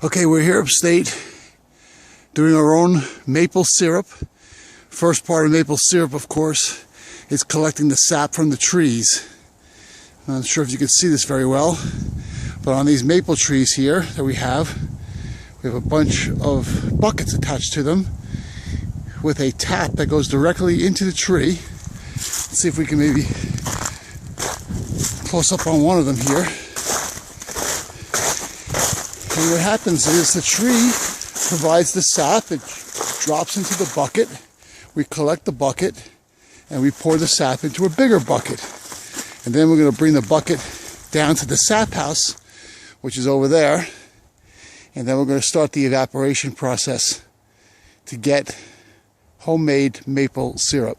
Okay, we're here upstate doing our own maple syrup. First part of maple syrup, of course, is collecting the sap from the trees. I'm not sure if you can see this very well, but on these maple trees here that we have a bunch of buckets attached to them with a tap that goes directly into the tree. Let's see if we can maybe close up on one of them here. And what happens is the tree provides the sap, it drops into the bucket, we collect the bucket, and we pour the sap into a bigger bucket. And then we're going to bring the bucket down to the sap house, which is over there, and then we're going to start the evaporation process to get homemade maple syrup.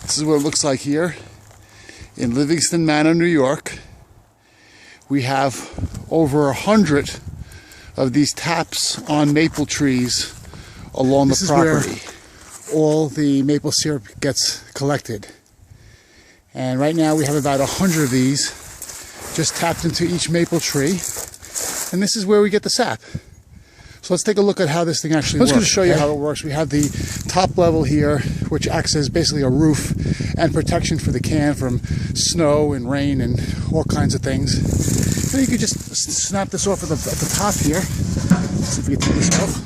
This is what it looks like here in Livingston Manor, New York. We have over 100 of these taps on maple trees along the property. This is where all the maple syrup gets collected. And right now we have about 100 of these just tapped into each maple tree. And this is where we get the sap. So let's take a look at how this thing actually works. I'm just going to show you how it works. We have the top level here, which acts as basically a roof and protection for the can from snow and rain and all kinds of things. Then you can just snap this off at the top here. Let's see if we can take this off.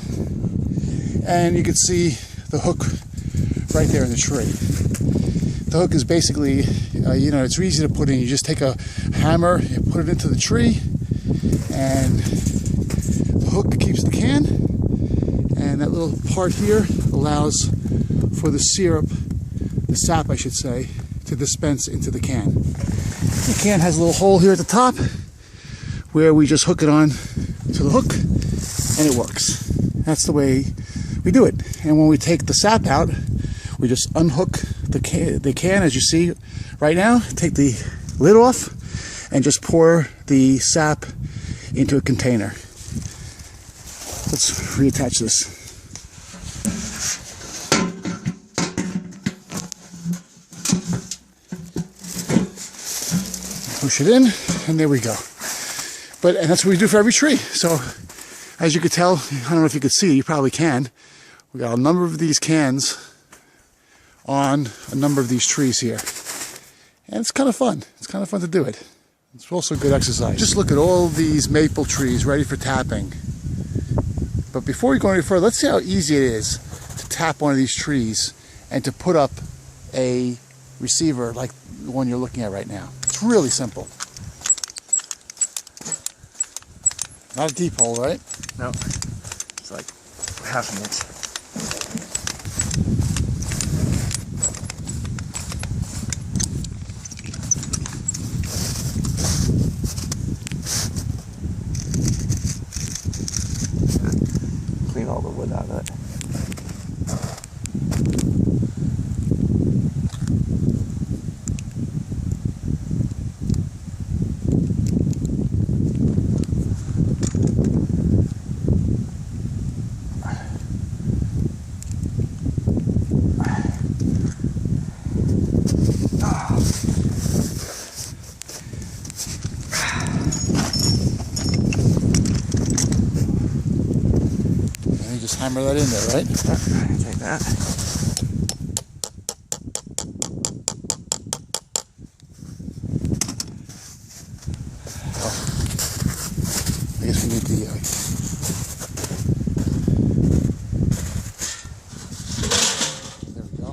And you can see the hook right there in the tree. The hook is basically, it's easy to put in. You just take a hammer, you put it into the tree, and the hook keeps the can, and that little part here allows for the syrup, the sap I should say, to dispense into the can. The can has a little hole here at the top where we just hook it on to the hook and it works. That's the way we do it. And when we take the sap out, we just unhook the can as you see right now, take the lid off and just pour the sap into a container. Let's reattach this. Push it in, and there we go. And that's what we do for every tree. So, as you could tell, I don't know if you could see, you probably can. We got a number of these cans on a number of these trees here. And it's kind of fun. It's kind of fun to do it. It's also good exercise. Just look at all these maple trees ready for tapping. But before we go any further, let's see how easy it is to tap one of these trees and to put up a receiver like the one you're looking at right now. It's really simple. Not a deep hole, right? No. It's like half an inch. Clean all the wood out of it. Just hammer that in there, right? Take that. Oh. I guess we need the... there we go.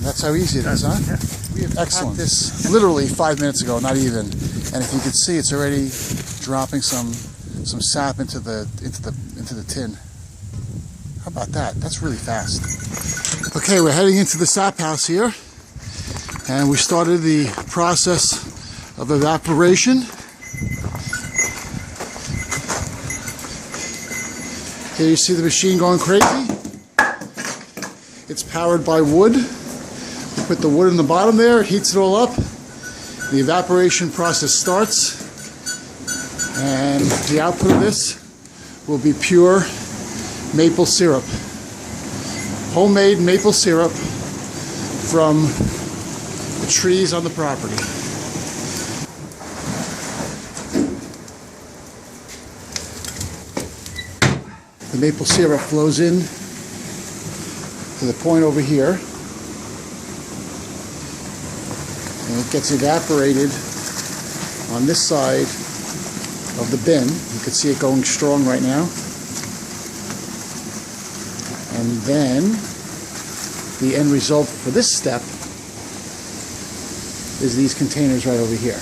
That's how easy it is, huh? Yeah. We have tapped this literally 5 minutes ago, not even. And if you can see, it's already dropping some sap into the tin. How about that? That's really fast. Okay, we're heading into the sap house here, and we started the process of evaporation. Here you see the machine going crazy. It's powered by wood. Put the wood in the bottom there, it heats it all up. The evaporation process starts, and the output of this will be pure maple syrup. Homemade maple syrup from the trees on the property. The maple syrup flows in to the point over here, and it gets evaporated on this side of the bin. You can see it going strong right now. And then the end result for this step is these containers right over here.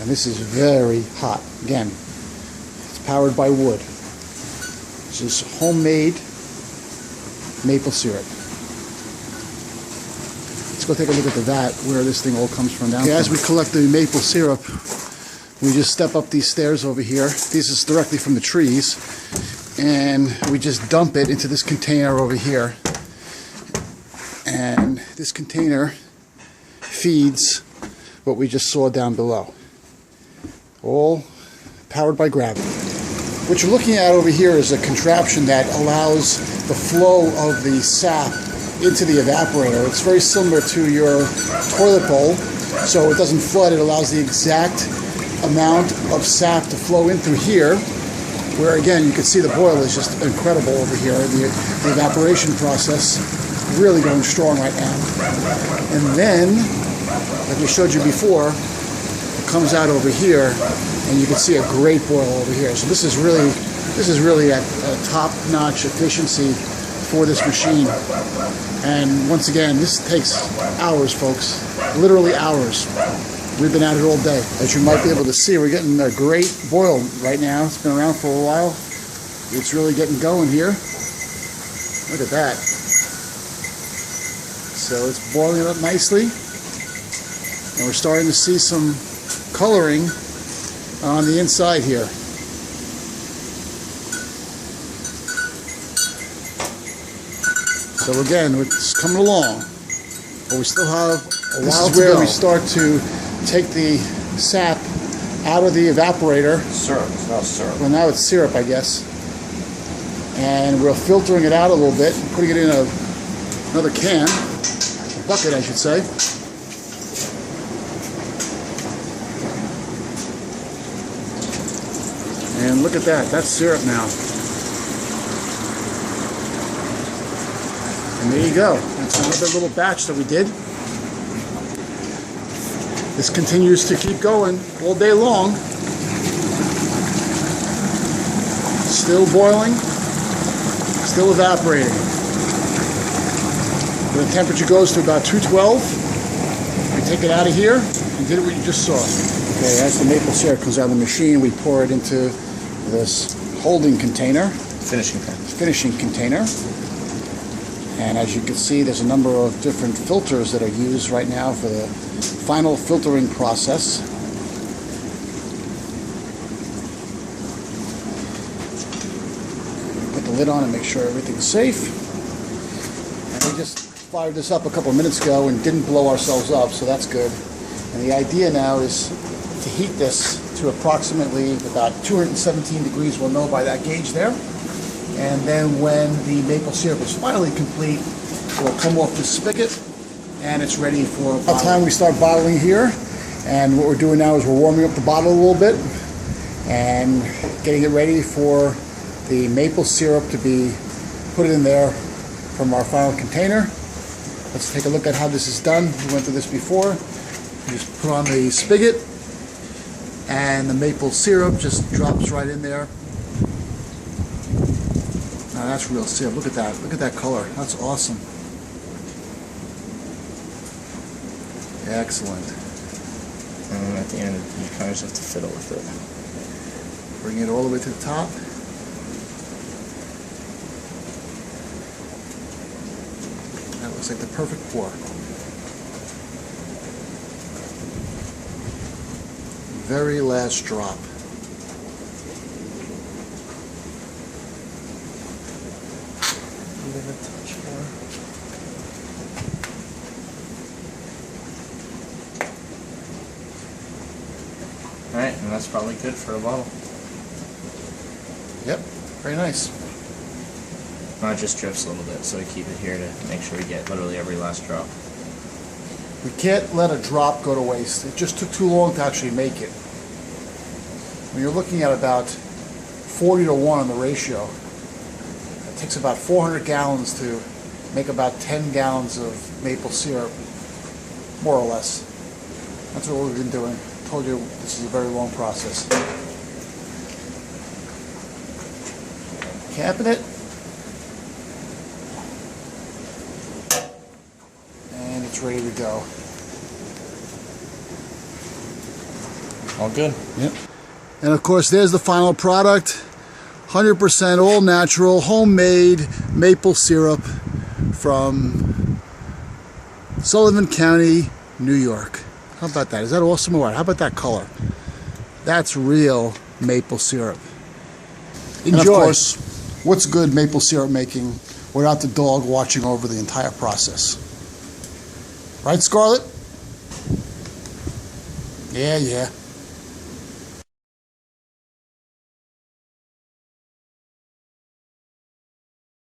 And this is very hot. Again, it's powered by wood. This is homemade maple syrup. Let's go take a look at the vat where this thing all comes from down. Okay, as we collect the maple syrup, we just step up these stairs over here. This is directly from the trees. And we just dump it into this container over here. And this container feeds what we just saw down below. All powered by gravity. What you're looking at over here is a contraption that allows the flow of the sap into the evaporator. It's very similar to your toilet bowl, so it doesn't flood. It allows the exact amount of sap to flow in through here, where again you can see the boil is just incredible over here. The evaporation process really going strong right now. And then, like we showed you before, it comes out over here, and you can see a great boil over here. So this is really at top-notch efficiency for this machine. And once again, this takes hours, folks. Literally hours. We've been at it all day. As you might be able to see, we're getting a great boil right now. It's been around for a while. It's really getting going here. Look at that. So it's boiling up nicely. And we're starting to see some coloring on the inside here. So again, it's coming along, but we still have a while to go. This is where we start to take the sap out of the evaporator. Syrup, it's not syrup. Well, now it's syrup, I guess. And we're filtering it out a little bit, putting it in another can, a bucket, I should say. And look at that, that's syrup now. And there you go. That's another little batch that we did. This continues to keep going all day long. Still boiling, still evaporating. The temperature goes to about 212. We take it out of here and did what you just saw. Okay, as the maple syrup comes out of the machine, we pour it into this holding container. Finishing container. And as you can see, there's a number of different filters that are used right now for the final filtering process. Put the lid on and make sure everything's safe. And we just fired this up a couple of minutes ago and didn't blow ourselves up, so that's good. And the idea now is to heat this to approximately about 217 degrees. We'll know by that gauge there. And then when the maple syrup is finally complete, it will come off the spigot and it's ready for bottling. By the time we start bottling here, and what we're doing now is we're warming up the bottle a little bit and getting it ready for the maple syrup to be put in there from our final container. Let's take a look at how this is done. We went through this before. You just put on the spigot and the maple syrup just drops right in there. Now that's real syrup. Look at that. Look at that color. That's awesome. Excellent. And at the end, you kind of just have to fiddle with it. Bring it all the way to the top. That looks like the perfect pour. Very last drop. Give it a touch more. Alright, and that's probably good for a bottle. Yep, very nice. Now it just drips a little bit, so we keep it here to make sure we get literally every last drop. We can't let a drop go to waste. It just took too long to actually make it. When you're looking at about 40 to 1 on the ratio, it takes about 400 gallons to make about 10 gallons of maple syrup, more or less. That's what we've been doing. I told you this is a very long process. Capping it. And it's ready to go. All good. Yep. And of course, there's the final product. 100% all natural, homemade maple syrup from Sullivan County, New York. How about that? Is that awesome or what? How about that color? That's real maple syrup. Enjoy. And of course, what's good maple syrup making without the dog watching over the entire process? Right, Scarlett? Yeah.